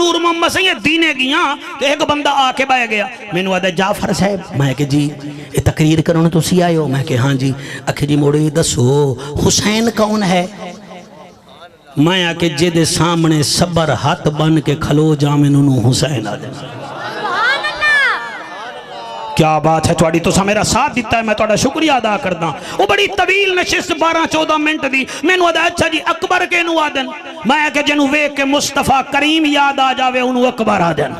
نور محمد سے یہ دینے گیا کہ ایک بندہ آ کے بہ گیا میں نے آدھا جعفر صاحب میں کہ جی یہ تقریر کرنے تو سی آئے ہو میں کہ ہاں جی اکھے جی موڑے دسو حسین کون ہے میں کہ جے سامنے صبر ہاتھ بن کے کھلو جامن انہوں حسین آ جائے کیا بات ہے توڑی تو سا میرا ساتھ دیتا ہے میں توڑا شکریہ ادا کردا وہ بڑی طویل نشست 12-14 منٹ دی میں نو ادا اچھا جی اکبر کے نو آدن میں کہ جنو ویک کے مصطفیٰ کریم یاد آ جاوے انہوں اکبر آدن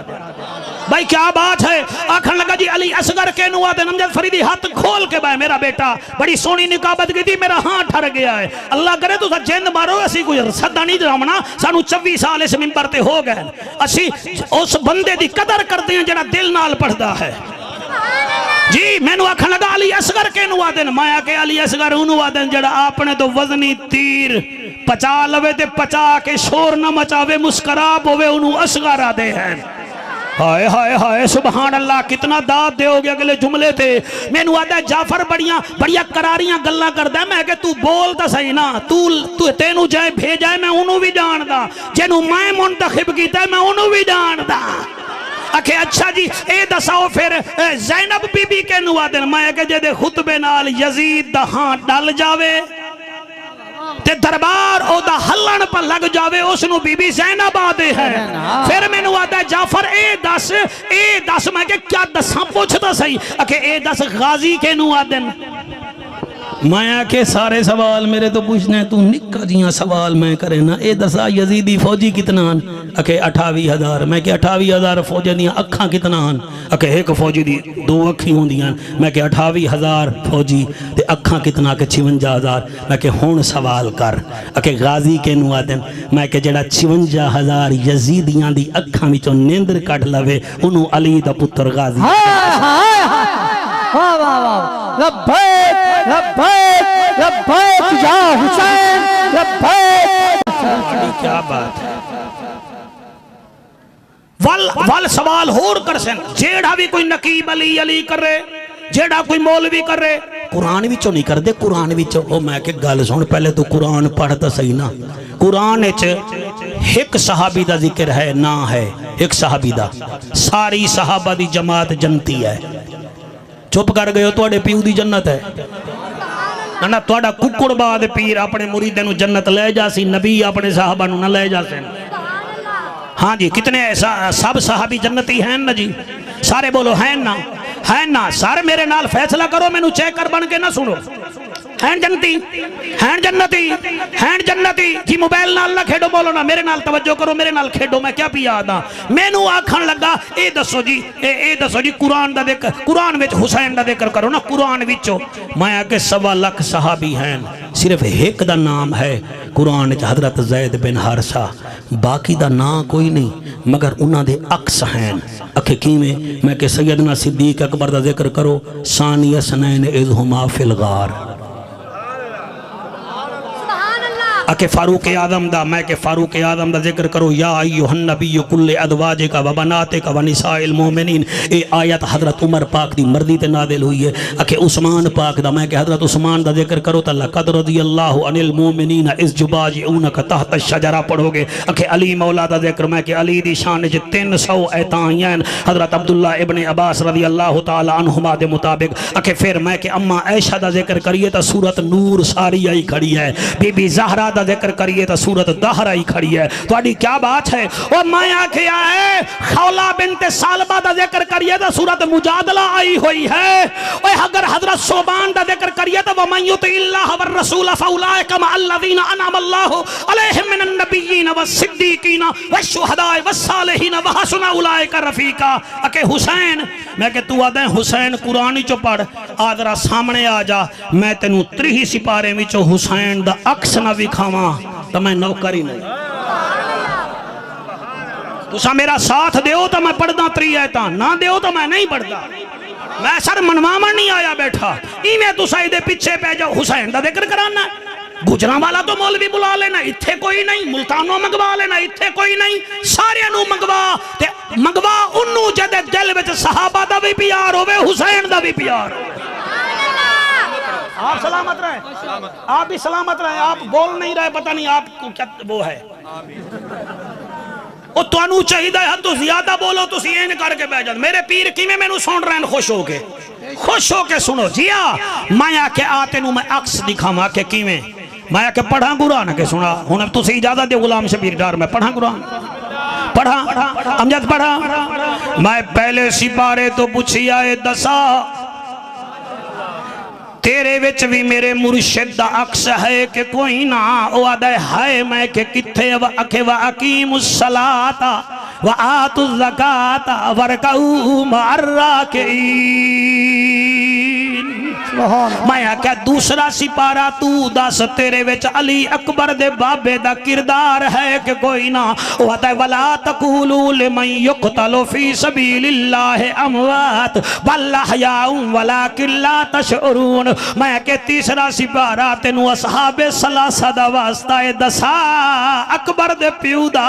بھائی کیا بات ہے آکھن لگا جی علی اصغر کے نو آدن امجد فریدی ہاتھ کھول کے بھائی میرا بیٹا بڑی سونی نکابت کی تھی میرا ہاں ٹھر گیا ہے اللہ کرے تو سا جند مارو اسی کوئی صدہ نہیں جرامنا سانو 24 سال اس ممبر تے ہو گئے اسی اس بندے دی قدر کرتے ہیں جنہ دل نال پڑھدا ہے جی میں نو آکھن لگا علی اصغر کے نو آدن مایا کہ علی اصغر انو آدن جڑا آپنے تو وزنی تیر پچا لوے تے پچا کے شور نہ مچاوے مسکراب ہوئے انو اصغر آدے ہیں ہائے ہائے ہائے سبحان اللہ کتنا داد دے ہو گیا اگلے جملے تھے میں نو آدھا جعفر بڑیا کراریاں گلہ کر دے میں کہ تو بولتا صحیح نا تو تینو جائے بھیجائے میں انو بھی جان دا جنو میں منتخب کیتا ہے میں انو بھی جان دا اکھے اچھا جی اے دساؤ پھر زینب بی بی کے نو آدن میں کہ جے دے خطبے نال یزید دا ہاں ڈال جاوے تے دربار او دا حلن پر لگ جاوے اس نو بی بی زینب آدے ہیں پھر میں نو آدھا جعفر اے دس میں کہ کیا دساں پوچھتا صحیح اکھے اے دس غازی کے نو آدن میں کہ سارے سوال میرے تو پوچھنے تو نکا جیاں سوال میں کرے نا اے دسا یزیدی فوجی کتنان اکھے 28,000 میں کہ 28,000 فوجی دیاں اکھاں کتنان اکھے ایک فوجی دی 2 اکھی ہوں دیاں میں کہ 28,000 فوجی تے اکھاں کتنا کہ 56,000 میں کہ ہون سوال کر اکھے غازی کے نو آدن میں کہ جڑا 56,000 یزیدیاں دی اکھاں میں چون نیندر کٹ لوے انہوں علی دا پتر غازی لبیک لبیک لبیک یا حسین لبیک کیا بات ہے وال سوال ہور کر سن جیڑا بھی کوئی نقیب علی کر رہے جیڑا کوئی مولوی کر رہے قرآن وچوں نہیں کر دے قرآن وچوں او میں کہ گل سن پہلے تو قرآن پڑھتا صحیح نا قرآن وچ ایک صحابی دا ذکر ہے نا ہے ایک صحابی دا ساری صحابہ دی جماعت جنتی ہے چپ کر گئے ہو توڑے پیو دی جنت ہے نہ توڑا ککڑ بعد پیر اپنے مریدے نو جنت لے جا سی نبی اپنے صحابہ نو نہ لے جا سن ہاں جی کتنے سب صحابی جنتی ہیں نا جی سارے بولو ہیں نا سارے میرے نال فیصلہ کرو میں نو چیک کر بن کے نہ سنو ہیں جنتی ہیں جنتی جی موبائل نال نہ کھیڑو بولو نا میرے نال توجہ کرو میرے نال کھیڑو میں کیا پیا آدھا میں نو آکھن لگا اے دسو جی قرآن دا دیکھ قرآن وچ حسین دا دیکھ کرو نا قرآن وچو میں آکے 1.25 لاکھ صحابی ہیں صرف ایک دا نام ہے قرآن وچ حضرت زید بن حارثہ باقی دا نام کوئی نہیں مگر انہاں دے عکس ہیں اکھے کیویں میں کہ سیدنا صدیق اکبر دا ذکر کرو ثانی اثنین اذ ہما فی الغار اکے فاروق اعظم دا میں کہ فاروق اعظم دا ذکر کرو یا ایوہ النبی کل ادواجکا و بناتکا و نساء المومنین اے آیت حضرت عمر پاک دی مردی تے نازل ہوئی ہے اکے عثمان پاک دا میں کہ حضرت عثمان دا ذکر کرو تا لقد رضی اللہ عن المومنین اس جباجعونک تحت الشجرہ پڑھو گے اکے علی مولا دا ذکر میں کہ علی دی شان جے 300 ایتائیں حضرت عبداللہ ابن عباس رضی اللہ تعالی عنہما دے مطابق اکے پھر میں کہ اما عائشہ دا ذکر کریے تا سورت نور ساری آئی کھڑی ہے بی بی زہرہ دا ذکر کریے تا سورت دہر آئی کھڑی ہے تو اڈی کیا بات ہے اور مایا کیا ہے خولہ بنت سالبہ دا ذکر کریے تا سورت مجادلہ آئی ہوئی ہے اور اگر حضرت صوبان دا ذکر کریے تا وَمَنْ يُطِعِ اللَّهَ وَالرَّسُولَ فَأُولَئِكَ مَعَ الَّذِينَ أَنْعَمَ اللَّهُ عَلَيْهِمْ مِنَ النَّبِيِّينَ وَالصِّدِّيقِينَ وَالشُّهَدَاءِ وَالصَّالِحِينَ وَحَسُنَ أُولَئِكَ رَفِيقًا اکے حسین میں کہ تو آدھیں حسین قرآنی چو پڑھ آدھرا سامنے آ جا میں تینو 3 سپارے میں چو حسین دا عکس نہ وکھاواں تو میں نوکر ہی نہیں تو سا میرا ساتھ دیو تو میں پڑھدا 3 آیتاں نہ دیو تو میں نہیں پڑھدا میں سر منوامن نہیں آیا بیٹھا ای میں تو سائدے پیچھے پہ جاؤ حسین دا ذکر کرانا گجران والا تو مولوی بلا لینا اتھے کوئی نہیں ملتانوں منگوا لینا اتھے کوئی نہیں سارے انہوں منگوا انہوں جدے دل وچ صحابہ دا بھی پیار ہوئے حسین دا بھی پیار ہوئے آپ سلامت رہے آپ بھی سلامت رہے آپ بول نہیں رہے پتہ نہیں آپ کو کیا وہ ہے وہ تو انو چاہیدہ ہے تو زیادہ بولو تو سین کر کے بیجت میرے پیر کی میں نو سن رہے ہیں خوش ہو کے سنو جیا مایا کے آتے نو میں عکس دکھا ماں کے کی میں مایا کے پڑھا قرآن کے سنا ہوں تو سی اجازت دے غلام شبیر ڈار میں پڑھا قرآن پڑھا امجد پڑھا میں پہلے سپارے تو پوچھی آئے دسا تیرے وچ بھی میرے مرشد دا عکس ہے کہ کوئی نہ او آدھے ہائے میں کہ کتھے وَأَقِيمُ الصَّلَاةَ وَآتُوا الزَّكَاةَ وَارْكَعُوا مَعَ الرَّاكِعِينَ میں کہ دوسرا سپارہ تو دس تیرے وچ علی اکبر دے بابے دا کردار ہے کہ کوئی نہ وَدَ وَلَا تَقُولُوا لِمَنْ يُقْتَلُ فِي سَبِيلِ اللَّهِ أَمْوَاتٌ بَلْ أَحْيَاءٌ وَلَكِنْ لَا تَشْعُرُونَ میں کہ تیسرا سپارہ تینو اصحاب ثلاثہ دا واسطہ دسا اکبر دے پیودا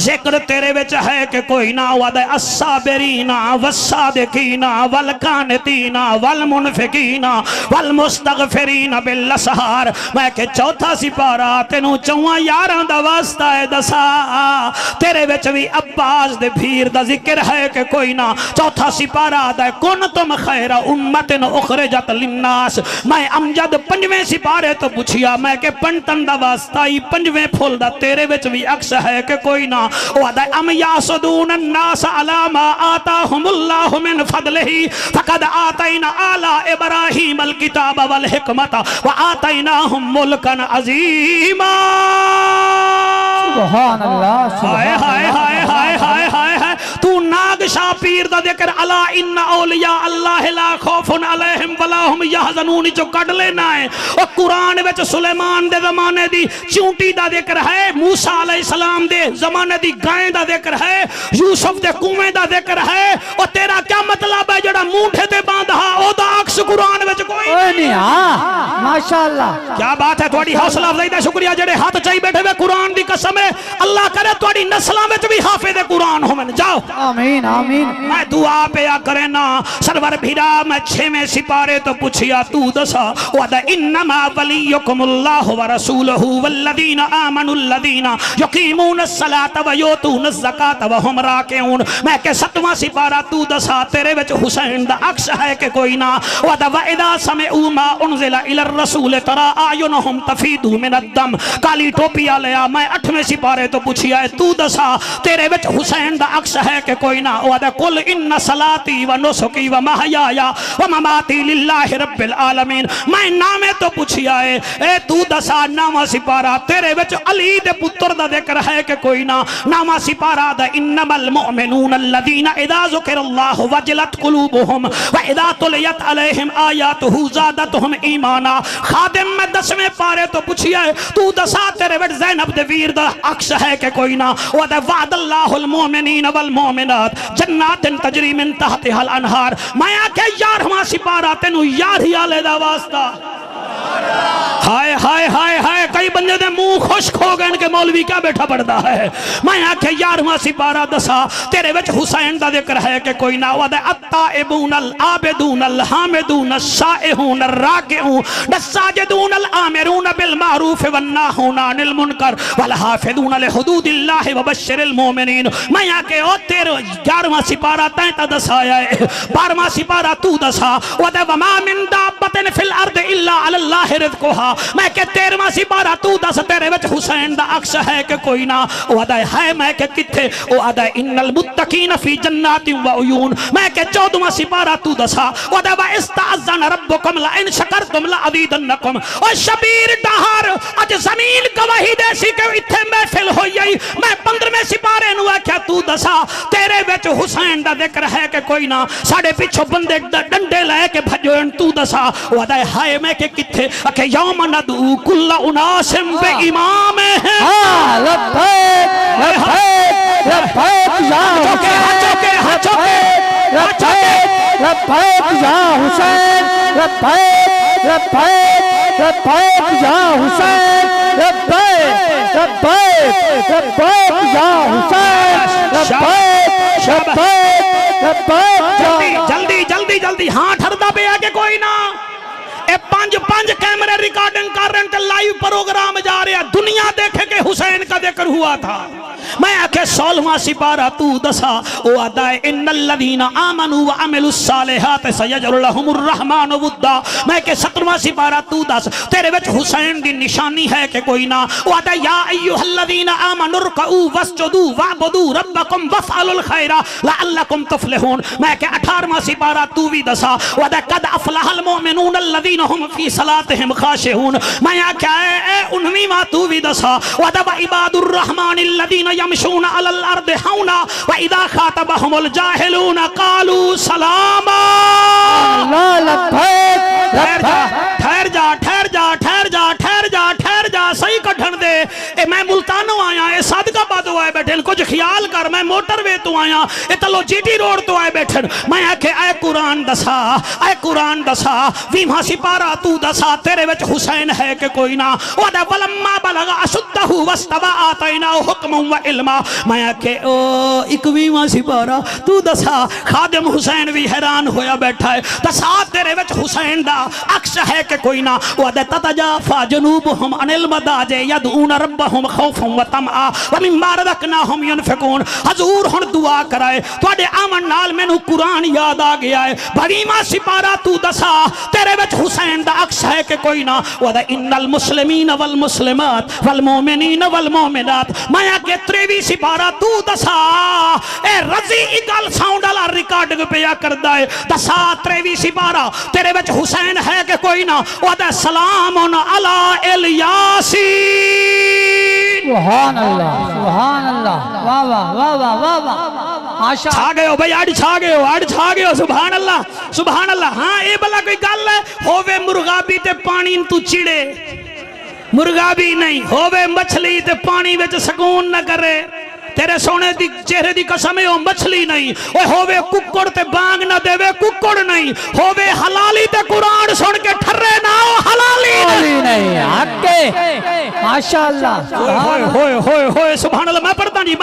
ذکر تیرے وچ ہے کہ کوئی نہ وَدَ الصَّابِرِينَ وَالصَّادِقِينَ وَالْقَانِتِينَ وَالْمُنْفِقِينَ والمستغفرین بالاسحار میں کہ چوتھا سپارہ تینوں چواں یاراں دا واسطہ ہے دسا تیرے وچ بھی عباس دے بھیر دا ذکر ہے کہ کوئی نہ چوتھا سپارہ دا کنتم خیر امت اخرجت للناس میں امجد پنجویں سپارے تو پوچھیا میں کہ پنٹن دا واسطہ ہی پنجویں پھول دا تیرے وچ بھی عکس ہے کہ کوئی نہ وعدہ ام یاسدون الناس علی ما آتاہم اللہ من فضلہ فقد آتینا آلا ابراہیم الکتاب والحکمت وآتیناہم ملکا عظیما سبحان اللہ ہائے ہائے ہائے ہائے ہائے ہائے تو ناگ شاہ پیر دا ذکر الا ان اولیاء اللہ لا خوف علیہم ولا ہم یحزنون جو کڈ لینا ہے اور قرآن وچ سلیمان دے زمانے دی چونٹی دا ذکر ہے موسیٰ علیہ السلام دے زمانے دی گائیں دا ذکر ہے یوسف دے کنویں دا ذکر ہے اور تیرا کیا مطلب ہے جڑا مونڈھے تے باندھا او دا عکس قرآن وچ کوئی نہیں ہاں ماشاءاللہ کیا بات ہے تھوڑی حوصلہ افزائی دا شکریہ جڑے ہاتھ چاہی بیٹھے ہوئے قرآن دی قسم ہے اللہ کرے تھوڑی نسلوں وچ بھی حافظ قرآن ہو من جاؤ آمین آمین میں دعا پہ یا کرے نا سرور بھیرا میں 6ویں سپارے تو پوچھیا تو دسا وَدَ انما ولیکم اللہ ورسولہ والذین آمنوا الذین یقیمون الصلاة ویوتون الزکاة وہم راکعون میں کہ 7واں سپارہ تو دسا تیرے وچ حسین دا عکس ہے کہ کوئی نہ وَدَ وَإِذَا سَمِعُوا مَا أُنزِلَ إِلَى الرَّسُولِ تَرَى أَعْيُنَهُمْ تَفِيضُ مِنَ الدَّمِ کالی ٹوپی آلیا میں 8ویں سپارے تو پوچھیا ہے تو دسا تیرے وچ حسین دا عکس ہے کہ کوئی نہ وَدَ قُلْ إِنَّ صَلَاتِي وَنُسُكِي وَمَحْيَايَ وَمَمَاتِي لِلَّهِ رَبِّ الْعَالَمِينَ میں نامے تو پوچھیا ہے اے تو دسا 9واں سپارہ تیرے وچ علی دے پتر دا ذکر ہے کہ کوئی نہ 9واں سپارہ دا انما المؤمنون الذين اذا ذكر الله وجلت قلوبهم واذا تليت عليهم آیاتہ زادتهم ایمانا خادم میں 10ویں پارے تو پوچھیا ہے تو دسا تیرے وچ زینب دے ویر دا عکس ہے کہ کوئی نہ وعد اللہ المؤمنین والمؤمنات جنات تجری من تحتها الانہار میں آکے 11واں سپارہ تینو یار ہی آلے دا واسطہ ہائے ہائے ہائے ہائے کئی بندے دے منہ خشک ہو گئے ان کے مولوی کیا بیٹھا پڑتا ہے میں آکھے 11واں سپارہ دسا تیرے وچ حسین دا ذکر ہے کہ کوئی نہ وعد التائبون العابدون الحامدون السائحون الراکعون الساجدون الآمرون بالمعروف والناہون عن المنکر والحافظون لحدود اللہ وبشر المومنین میں آکھے او تیرے 11واں سپارہ تینتا دسا ہے 12واں سپارہ تو دسا وعد وما من دابت فی الارض الا علی اللہ رزقها میں کہ 13واں سپارہ تو دس تیرے وچ حسین دا عکس ہے کہ کوئی نہ وعدہ ہے میں کہ کتھے وعدہ ان المتقین فی جنات و عیون میں کہ 14واں سپارہ تو دسا وعدہ واستعذن ربکم لئن شکرتم لازیدنکم اور شبیر ڈہر اج زمین گواہی دے سی کہ اتھے محفل ہوئی میں 15ویں سپارے نو کیا تو دسا تیرے وچ حسین دا ذکر ہے کہ کوئی نہ ساڑے پیچھو بندے ڈنڈے لے کے بھجوئن تو دسا وعدہ ہے میں کہ کتھے کہ یوم ندعو کل اناسم بے امام ہیں لبیک لبیک لبیک یا لبیک یا حسین لبیک لبیک لبیک یا حسین لبیک لبیک لبیک یا حسین لبیک لبیک لبیک جلدی جلدی جلدی ہاں ٹھردہ پہ آگے کوئی نہ اے پانچ کیمرے ریکارڈنگ کر رہے ہیں لائیو پروگرام جا رہے ہیں دنیا دیکھے کہ حسین کا ذکر ہوا تھا میں آکھے 16واں سپارہ تو دسا او آدھا ہے ان الذین آمنوا وعملوا الصالحات سیجعل لهم الرحمن ودا میں کہ 17واں سپارہ تو دس تیرے وچ حسین دی نشانی ہے کہ کوئی نہ او آدھا یا ایھا الذین آمنوا ارکعوا واسجدوا واعبدوا ربکم وافعلوا الخیر لعلکم تفلحون میں کہ 18واں سپارہ تو بھی دسا او آدھا قد افلح المؤمنون الذین هم فی صلاتهم خاشعون میں آکھا اے 19واں تو بھی دسا او آدھا عباد الرحمن الذین یمشون علی الارض ہونا واذا خاطبهم الجاہلون قالوا سلاما اللہ لبیک ٹھہر جا ٹھہر جا ٹھہر جا ٹھہر جا ٹھہر جا صحیح کٹھن دے اے میں ملتانوں آیا اے صادقہ بادو آئے بیٹھن کچھ خیال کر میں موٹر وے تو آیا اے تلو جی ٹی روڈ تو آئے بیٹھن میں آکھے اے قرآن دسا اے قرآن دسا ویمہاں سپارہ تو دسا تیرے وچ حسین ہے کہ کوئی نہ وَدَا وَلَمَّا بَلَغَ أَشُدَّهُ وَاسْتَوَى آتَيْنَاهُ حُكْمًا وَعِلْمًا میں آکھے او 21واں سپارہ تو دسا خادم حسین بھی حیران ہویا بیٹھا ہے دسا تیرے وچ حسین دا عکس ہے کہ کوئی نہ وَدَا تَتَجَافَى جُنُوبُهُمْ عَنِ الْمَضَاجِعِ يَدْعُونَ رَبَّهُمْ خَوْفًا وَطَمْعًا وَمِمَّا رَزَقْنَاهُمْ يُنْفِقُونَ حضور ہن دعا کرائے تواڈے آمن نال مینوں قرآن یاد آ گیا ہے 22واں سپارہ تو دسا تیرے وچ حسین دا عکس ہے کہ کوئی نہ وَدَا إِنَّ الْمُسْلِمِينَ وَالْمُسْلِمَاتِ وَالْمُؤْمِنِينَ وَالْمُؤْمِنَاتِ میں آگے 23 سپارہ تو دسا اے رضی اگل ساؤنڈ والا ریکارڈنگ پیا کردا ہے دسا 23 سپارہ تیرے وچ حسین ہے کہ کوئی نہ وَدَا سلام علی الیاسین سبحان اللہ واہ واہ واہ واہ واہ ماشاء چھا گئے ہو بھئی آڑ چھا گئے ہو سبحان اللہ ہاں اے بلا کوئی گل ہے ہووے مرغابی تے پانی تو چڑے مرغابی نہیں ہووے مچھلی تے پانی وچ سکون نہ کرے تیرے سونے دی چہرے دی قسم ہے مچھلی نہیں اوے ہووے ککڑ تے بانگ نہ دے وے ککڑ نہیں ہووے حلالی تے قرآن سن کے ٹھرے نہ ہو حلالی نہیں حق ماشاءاللہ ہوئے سبحان اللہ میں پڑھتا نہیں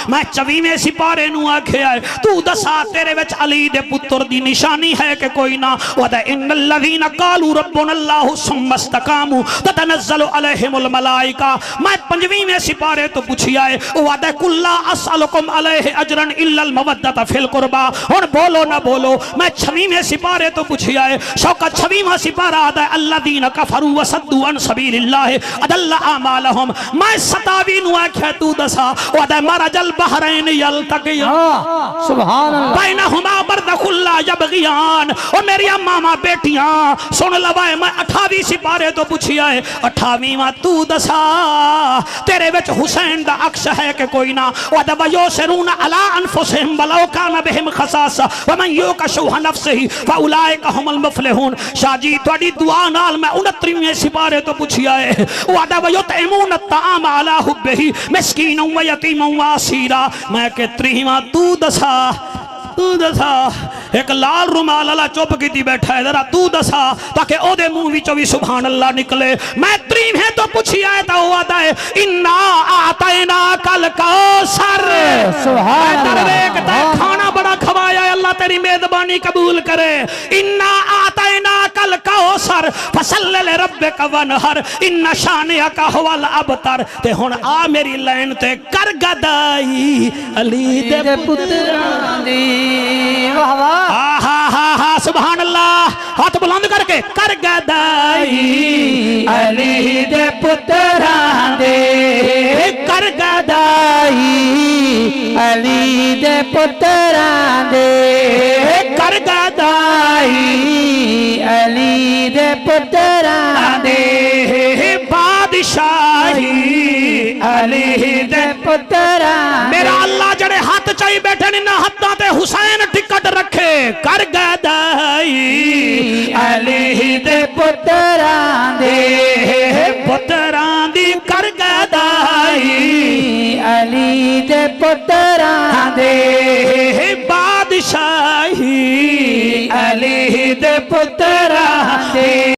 میں 24ویں سپارے نو آکھے آئے تو دسا تیرے وچ علی دے پتر دی نشانی ہے کہ کوئی نہ وَدَا إِنَّ الَّذِينَ قَالُوا رَبُّنَا اللَّهُ ثُمَّ اسْتَقَامُوا تَتَنَزَّلُ عَلَيْهِمُ الْمَلَائِكَةُ میں 5ویں سپارے تو پوچھی آئے وَدَا قُلْ لَا أَسْأَلُكُمْ عَلَيْهِ أَجْرًا إِلَّا الْمَوَدَّةَ فِي الْقُرْبَى اور بولو نہ بولو میں 6ویں سپارے تو پوچھی آئے شوکت 6واں سپارہ آدھا الَّذِينَ كَفَرُوا وَصَدُّوا عَنْ سَبِيلِ اللَّهِ أَضَلَّ أَعْمَالَهُمْ میں 27 نو آکھیا تو دسا وَدَا مَرَجَ الْبَحْرَيْنِ يَلْتَقِيَانِ سبحان اللہ بَيْنَهُمَا بَرْزَخٌ لَا يَبْغِيَانِ اور میری ماما بیٹیاں سن لوائے میں 28 سپارے تو پوچھی آئے 28واں تو دسا تیرے وچ حسین دا عکس ہے کہ کوئی نہ وَدَا وَيُؤْثِرُونَ عَلَىٰ أَنفُسِهِمْ وَلَوْ كَانَ بِهِمْ خَصَاصَةٌ وَمَن يُوقَ شُحَّ نَفْسِهِ فَأُولَٰئِكَ هُمُ الْمُفْلِحُونَ شاہ جی تواڈی دعا نال میں 29ویں سپارے تو پوچھی آئے وَدَا وَيُطْعِمُونَ الطَّعَامَ عَلَىٰ حُبِّهِ مِسْكِينًا وَيَتِيمًا وَأَسِيرًا میں کہ 30واں تو دسا ایک لال رومال اللہ چپ کی تھی بیٹھا ہے ذرا تو دسا تاکہ او دے منہ وچوں بھی سبحان اللہ نکلے میں 30 تو پوچھی آئے تا ہوا دا ہے انا اعطیناک الکوثر سبحان اللہ کھانا بڑا کھوایا ہے اللہ تیری میزبانی قبول کرے انا اعطیناک الکوثر فصل لربک وانحر ان شانئک هو الابتر تے ہن آ میری لائن تے کر گدائی علی دے پتراں دی سبحان اللہ ہاتھ بلند کر کے کر گدائی علی دے پتراں دے کر گدائی علی دے پتراں دے کر گدائی علی دے پتراں دے بادشاہی علی دے پتراں میرا اللہ جڑے ہاتھ چاہی بیٹھے نہ ہاتھاں تے حسین ٹکٹ رکھے کر گدائی علی دے پتراں دے پتراں دی کر گدائی علی دے پتراں دے بادشاہی علی دے پتراں